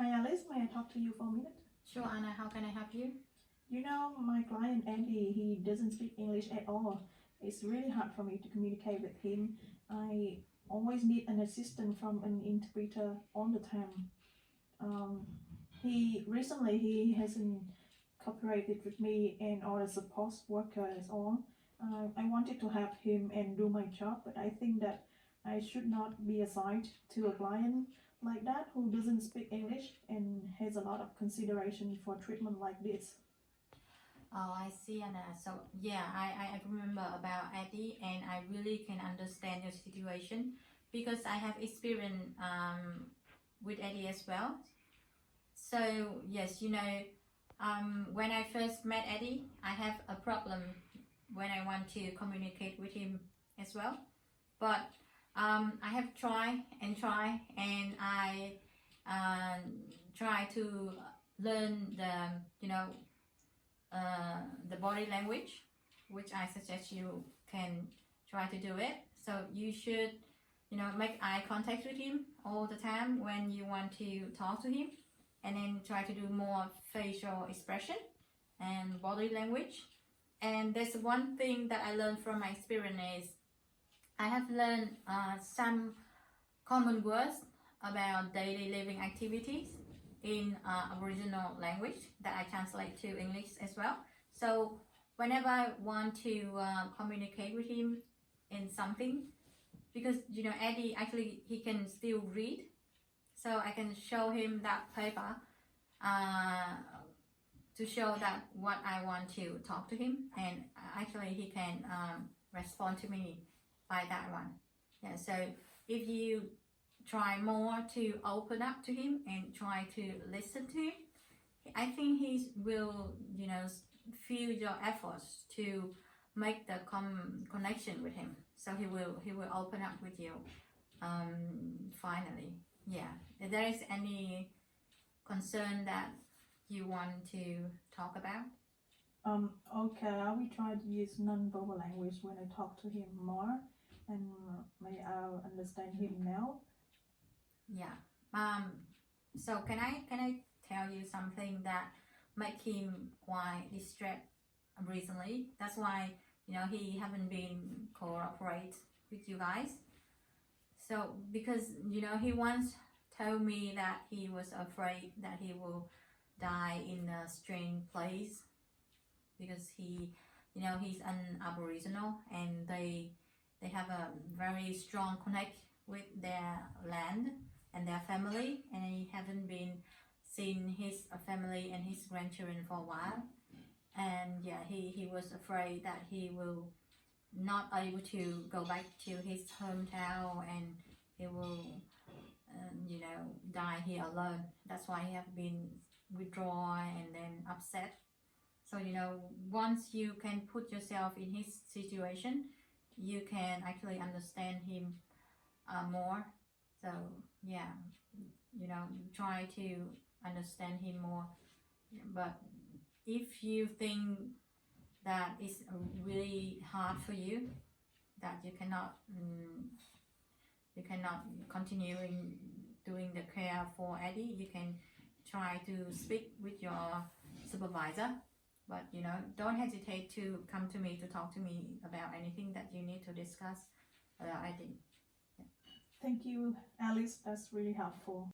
Hi Alice, may I talk to you for a minute? Sure, Anna, how can I help you? You know, my client Andy, he doesn't speak English at all. It's really hard for me to communicate with him. I always need an assistant from an interpreter all the time. Um, he recently he hasn't cooperated with me and all the support workers all. I wanted to help him and do my job, but I think that I should not be assigned to a client like that who doesn't speak English and has a lot of consideration for treatment like this. Oh, I see, Anna. So yeah, I remember about Eddie, and I really can understand your situation because I have experience with Eddie as well. So yes, when I first met Eddie, I have a problem when I want to communicate with him as well. But I have tried, and I try to learn the body language, which I suggest you can try to do it. So you should, make eye contact with him all the time when you want to talk to him, and then try to do more facial expression and body language. And there's one thing that I learned from my experience is I have learned some common words about daily living activities in Aboriginal language that I translate to English as well. So whenever I want to communicate with him in something, because Eddie actually he can still read, so I can show him that paper to show that what I want to talk to him, and actually he can respond to me by that one. Yeah, so if you try more to open up to him and try to listen to him, I think he will feel your efforts to make the connection with him, so he will open up with you finally. Yeah, if there is any concern that you want to talk about? Okay, I will try to use non-verbal language when I talk to him more, and may I understand him now. Yeah. So can I tell you something that make him quite distressed recently? That's why he haven't been cooperate with you guys. So because he once told me that he was afraid that he will die in a strange place because he's an Aboriginal, and they have a very strong connect with their land and their family, and he haven't been seen his family and his grandchildren for a while. And yeah, he was afraid that he will not able to go back to his hometown, and he will die here alone. That's why he have been withdrawn and then upset. So once you can put yourself in his situation, you can actually understand him more. So yeah, try to understand him more. But if you think that it's really hard for you, that you cannot continue in doing the care for Eddie, you can try to speak with your supervisor. But don't hesitate to come to me to talk to me about anything that you need to discuss about Eddie. Thank you, Alice. That's really helpful.